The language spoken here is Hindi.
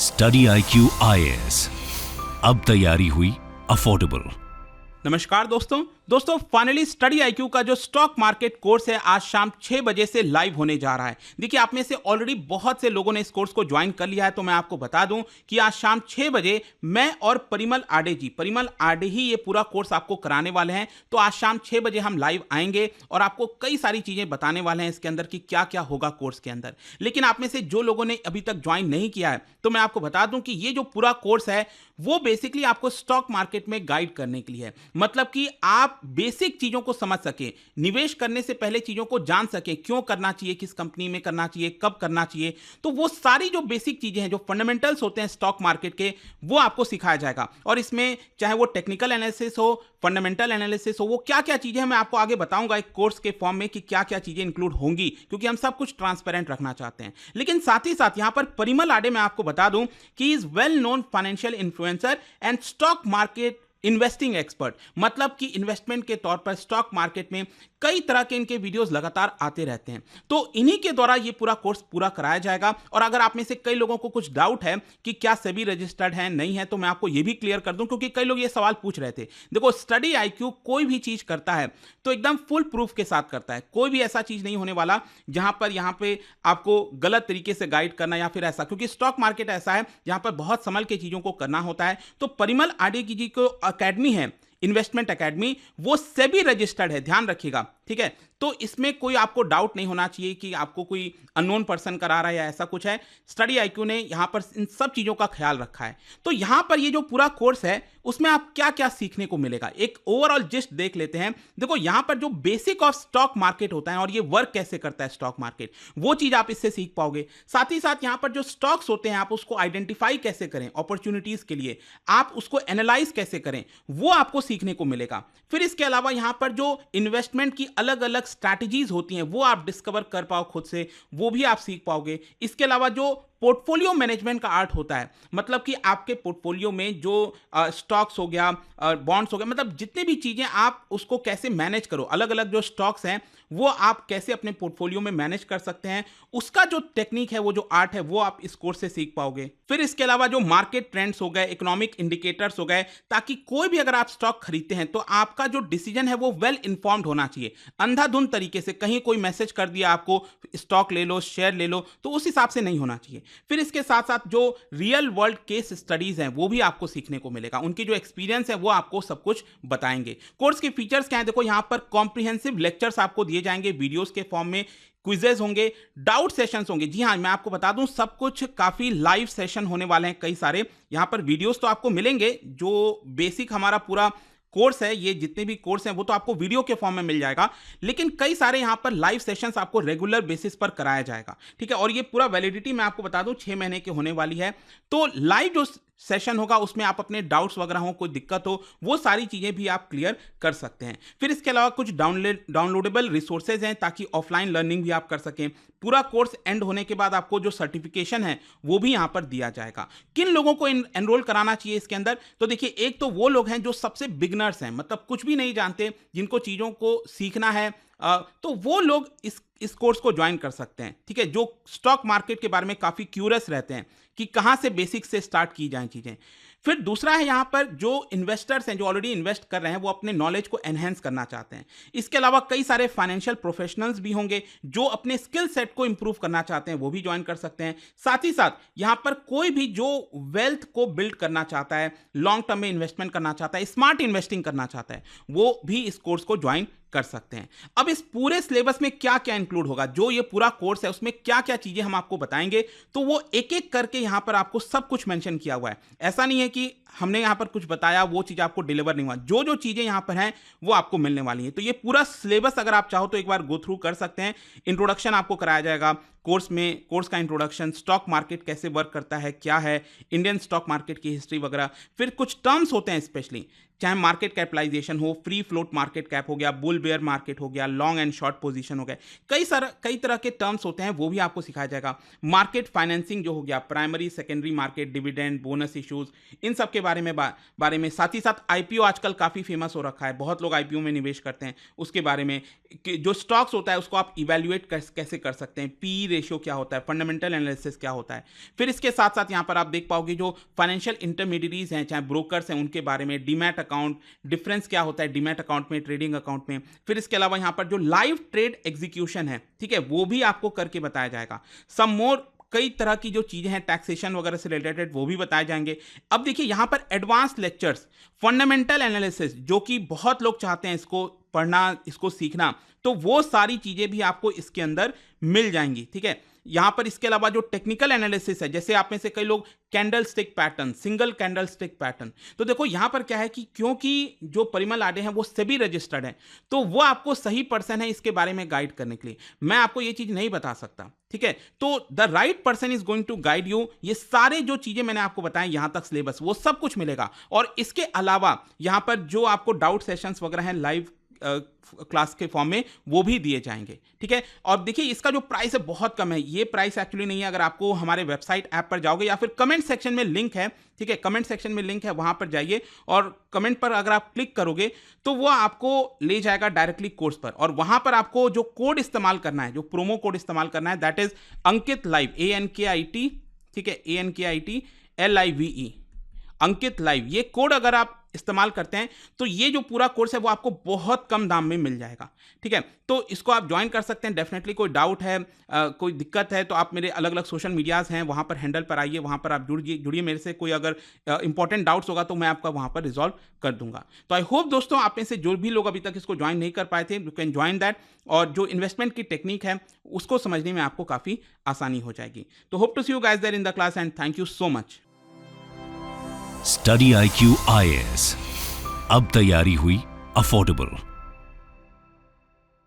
स्टडी IQ IAS, अब तैयारी हुई अफोर्डेबल। नमस्कार दोस्तों फाइनली स्टडी IQ का जो स्टॉक मार्केट कोर्स है आज शाम 6 बजे से लाइव होने जा रहा है। देखिए आप में से ऑलरेडी बहुत से लोगों ने इस कोर्स को ज्वाइन कर लिया है, तो मैं आपको बता दूं कि आज शाम 6 बजे मैं और परिमल आडे ही ये पूरा कोर्स आपको कराने वाले हैं। तो आज शाम 6 बजे हम लाइव आएंगे और आपको कई सारी चीजें बताने वाले हैं इसके अंदर कि क्या क्या होगा कोर्स के अंदर। लेकिन आप में से जो लोगों ने अभी तक ज्वाइन नहीं किया है, तो मैं आपको बता दूं कि ये जो पूरा कोर्स है वो बेसिकली आपको स्टॉक मार्केट में गाइड करने के लिए है। मतलब कि आप बेसिक चीजों को समझ सकें, निवेश करने से पहले चीजों को जान सकें, क्यों करना चाहिए, किस कंपनी में करना चाहिए, कब करना चाहिए। तो वो सारी जो बेसिक चीजें हैं, जो फंडामेंटल्स होते हैं स्टॉक मार्केट के, वो आपको सिखाया जाएगा। और इसमें चाहे वो टेक्निकल एनालिसिस हो, फंडामेंटल एनालिसिस हो, वो क्या क्या चीजें हैं मैं आपको आगे बताऊंगा एक कोर्स के फॉर्म में कि क्या क्या चीजें इंक्लूड होंगी, क्योंकि हम सब कुछ ट्रांसपेरेंट रखना चाहते हैं। लेकिन साथ ही साथ यहां पर परिमल आडे मैं आपको बता दूं कि is well known financial influencer and stock market investing expert. मतलब कि इन्वेस्टमेंट के तौर पर स्टॉक मार्केट में कई तरह के इनके वीडियोस लगातार आते रहते हैं। तो इन्हीं के द्वारा ये पूरा कोर्स पूरा कराया जाएगा। और अगर आप में से कई लोगों को कुछ डाउट है कि क्या सेबी रजिस्टर्ड है नहीं है, तो मैं आपको ये भी क्लियर कर दूं, क्योंकि कई लोग ये सवाल पूछ रहे थे। देखो स्टडी IQ कोई भी चीज करता है तो एकदम फुल प्रूफ के साथ करता है। कोई भी ऐसा चीज नहीं होने वाला जहां पर यहां पे आपको गलत तरीके से गाइड करना या फिर ऐसा, क्योंकि स्टॉक मार्केट ऐसा है जहां पर बहुत संभल के चीजों को करना होता है। तो परिमल आडे जी को अकेडमी है, इन्वेस्टमेंट अकेडमी, वो सेबी रजिस्टर्ड है, ध्यान रखिएगा, ठीक है। तो इसमें कोई आपको डाउट नहीं होना चाहिए कि आपको कोई अननोन पर्सन करा रहा है या ऐसा कुछ है। स्टडी IQ ने यहां पर इन सब चीजों का ख्याल रखा है। तो यहां पर ये जो पूरा कोर्स है उसमें आप क्या क्या सीखने को मिलेगा, एक ओवरऑल जिस्ट देख लेते हैं। देखो यहां पर जो बेसिक ऑफ स्टॉक मार्केट होता है और ये वर्क कैसे करता है स्टॉक मार्केट, वो चीज आप इससे सीख पाओगे। साथ ही साथ यहां पर जो स्टॉक्स होते हैं आप उसको आइडेंटिफाई कैसे करें अपॉर्चुनिटीज के लिए, आप उसको एनालाइज कैसे करें, वो आपको सीखने को मिलेगा। फिर इसके अलावा यहां पर जो इन्वेस्टमेंट की अलग अलग स्ट्रैटेजीज होती हैं वो आप डिस्कवर कर पाओ खुद से, वो भी आप सीख पाओगे। इसके अलावा जो पोर्टफोलियो मैनेजमेंट का आर्ट होता है, मतलब कि आपके पोर्टफोलियो में जो स्टॉक्स हो गया, बॉन्ड्स हो गया, मतलब जितनी भी चीजें आप उसको कैसे मैनेज करो, अलग अलग जो स्टॉक्स हैं वो आप कैसे अपने पोर्टफोलियो में मैनेज कर सकते हैं, उसका जो टेक्निक है, वो जो आर्ट है, वो आप इस कोर्स से सीख पाओगे। फिर इसके अलावा जो मार्केट ट्रेंड्स हो गए, इकोनॉमिक इंडिकेटर्स हो गए, ताकि कोई भी अगर आप स्टॉक खरीदते हैं तो आपका जो डिसीजन है वो वेल इन्फॉर्म्ड होना चाहिए। अंधाधुंध तरीके से कहीं कोई मैसेज कर दिया आपको स्टॉक ले लो, शेयर ले लो, तो उस हिसाब से नहीं होना चाहिए। फिर इसके साथ साथ जो रियल वर्ल्ड केस स्टडीज हैं वो भी आपको सीखने को मिलेगा, उनकी जो एक्सपीरियंस है वो आपको सब कुछ बताएंगे। कोर्स के फीचर्स क्या है, देखो यहां पर कॉम्प्रिहेंसिव लेक्चर्स आपको दिए जाएंगे वीडियोस के फॉर्म में, क्विजेस होंगे, डाउट सेशंस होंगे। जी हाँ, मैं आपको बता दूं सब कुछ काफी लाइव सेशन होने वाले हैं कई सारे। यहां पर वीडियोस तो आपको मिलेंगे, जो बेसिक हमारा पूरा कोर्स है, ये जितने भी कोर्स हैं वो तो आपको वीडियो के फॉर्म में मिल जाएगा, लेकिन कई सारे यहां पर लाइव सेशंस आपको रेगुलर बेसिस पर कराया जाएगा, ठीक है। और ये पूरा वैलिडिटी मैं आपको बता दूं 6 महीने की होने वाली है। तो लाइव जो सेशन होगा उसमें आप अपने डाउट्स वगैरह हो, कोई दिक्कत हो, वो सारी चीजें भी आप क्लियर कर सकते हैं। फिर इसके अलावा कुछ डाउनलोडेबल रिसोर्सेज हैं ताकि ऑफलाइन लर्निंग भी आप कर सकें। पूरा कोर्स एंड होने के बाद आपको जो सर्टिफिकेशन है वो भी यहां पर दिया जाएगा। किन लोगों को एनरोल कराना चाहिए इसके अंदर, तो देखिए एक तो वो लोग हैं जो सबसे बिगनर्स हैं, मतलब कुछ भी नहीं जानते, जिनको चीजों को सीखना है, तो वो लोग इस कोर्स को ज्वाइन कर सकते हैं, ठीक है। जो स्टॉक मार्केट के बारे में काफी क्यूरियस रहते हैं कि कहां से बेसिक से स्टार्ट की जाए चीजें। फिर दूसरा है यहां पर जो इन्वेस्टर्स हैं, जो ऑलरेडी इन्वेस्ट कर रहे हैं, वो अपने नॉलेज को एनहेंस करना चाहते हैं। इसके अलावा कई सारे फाइनेंशियल प्रोफेशनल्स भी होंगे जो अपने स्किल सेट को इंप्रूव करना चाहते हैं, वो भी ज्वाइन कर सकते हैं। साथ ही साथ यहां पर कोई भी जो वेल्थ को बिल्ड करना चाहता है, लॉन्ग टर्म में इन्वेस्टमेंट करना चाहता है, स्मार्ट इन्वेस्टिंग करना चाहता है, वो भी इस कोर्स को ज्वाइन कर सकते हैं। अब इस पूरे सिलेबस में क्या क्या इंक्लूड होगा, जो ये पूरा कोर्स है उसमें क्या क्या चीजें हम आपको बताएंगे, तो वो एक एक करके यहां पर आपको सब कुछ मेंशन किया हुआ है। ऐसा नहीं है कि हमने यहां पर कुछ बताया वो चीज आपको डिलीवर नहीं हुआ, जो जो चीजें यहां पर हैं वो आपको मिलने वाली हैं। तो ये पूरा सिलेबस अगर आप चाहो तो एक बार गो थ्रू कर सकते हैं। इंट्रोडक्शन आपको कराया जाएगा कोर्स में, कोर्स का इंट्रोडक्शन, स्टॉक मार्केट कैसे वर्क करता है, क्या है, इंडियन स्टॉक मार्केट की हिस्ट्री वगैरह। फिर कुछ टर्म्स होते हैं स्पेशली, चाहे मार्केट कैपिटलाइजेशन हो, फ्री फ्लोट मार्केट कैप हो गया, बुल बेयर मार्केट हो गया, लॉन्ग एंड शॉर्ट पोजीशन हो गए, कई तरह के टर्म्स होते हैं, वो भी आपको सिखाया जाएगा। मार्केट फाइनेंसिंग जो हो गया, primary secondary market, dividend, bonus issues, इन सब के बारे में साथ ही साथ आईपीओ आजकल काफ़ी फेमस हो रखा है, बहुत लोग आईपीओ में निवेश करते हैं, उसके बारे में जो स्टॉक्स होता है उसको आप इवेल्युएट कैसे कर सकते हैं, पी रेशियो क्या होता है, फंडामेंटल एनालिसिस क्या होता है। फिर इसके साथ साथ यहाँ पर आप देख पाओगे जो फाइनेंशियल इंटरमीडिएटरीज हैं, चाहे ब्रोकर्स हैं, उनके बारे में, डीमैट अकाउंट, डिफरेंस क्या होता है डीमैट अकाउंट में, ट्रेडिंग अकाउंट में। फिर इसके अलावा यहाँ पर जो लाइव ट्रेड एग्जीक्यूशन है, ठीक है, वो भी आपको करके बताया जाएगा। सम मोर कई तरह की जो चीजें हैं टैक्सेशन वगैरह से रिलेटेड, वो भी बताए जाएंगे। अब देखिए यहाँ पर एडवांस लेक्चर्स, फंडामेंटल एनालिसिस, जो कि बहुत लोग चाहते हैं इसको पढ़ना, इसको सीखना, तो वो सारी चीजें भी आपको इसके अंदर मिल जाएंगी, ठीक है। यहां पर इसके अलावा जो टेक्निकल एनालिसिस है, जैसे आप में से कई लोग candle stick pattern, single candle stick pattern, तो देखो यहां पर क्या है कि क्योंकि जो परिमल आडे हैं वो सेबी रजिस्टर्ड है, तो वो आपको सही पर्सन है इसके बारे में गाइड करने के लिए। मैं आपको ये चीज नहीं बता सकता, ठीक है। तो the right person is going to guide you. ये सारे जो चीजें मैंने आपको बताएं यहां तक सिलेबस, वो सब कुछ मिलेगा। और इसके अलावा यहां पर जो आपको डाउट सेशंस वगैरह हैं लाइव क्लास के फॉर्म में, वो भी दिए जाएंगे, ठीक है। और देखिए इसका जो प्राइस है बहुत कम है, ये प्राइस एक्चुअली नहीं है। अगर आपको हमारे वेबसाइट ऐप पर जाओगे या फिर कमेंट सेक्शन में लिंक है, ठीक है, कमेंट सेक्शन में लिंक है, वहां पर जाइए और कमेंट पर अगर आप क्लिक करोगे तो वो आपको ले जाएगा डायरेक्टली कोर्स पर, और वहां पर आपको जो कोड इस्तेमाल करना है, जो प्रोमो कोड इस्तेमाल करना है, that is Ankit live, ANKIT, ठीक है, ANKIT LIVE, अंकित लाइव। ये कोड अगर आप इस्तेमाल करते हैं तो ये जो पूरा कोर्स है वो आपको बहुत कम दाम में मिल जाएगा, ठीक है। तो इसको आप ज्वाइन कर सकते हैं। डेफिनेटली कोई डाउट है, कोई दिक्कत है, तो आप मेरे अलग अलग सोशल मीडियाज़ हैं, वहाँ पर हैंडल पर आइए, वहाँ पर आप जुड़िए मेरे से। कोई अगर इंपॉर्टेंट डाउट्स होगा तो मैं आपका वहाँ पर रिजॉल्व कर दूंगा। तो आई होप दोस्तों आप में से जो भी लोग अभी तक इसको ज्वाइन नहीं कर पाए थे, यू कैन ज्वाइन दैट, और जो इन्वेस्टमेंट की टेक्निक है उसको समझने में आपको काफ़ी आसानी हो जाएगी। तो hope to see you guys there in the class and thank you so much. Study IQ IAS, अब तैयारी हुई अफोर्डेबल।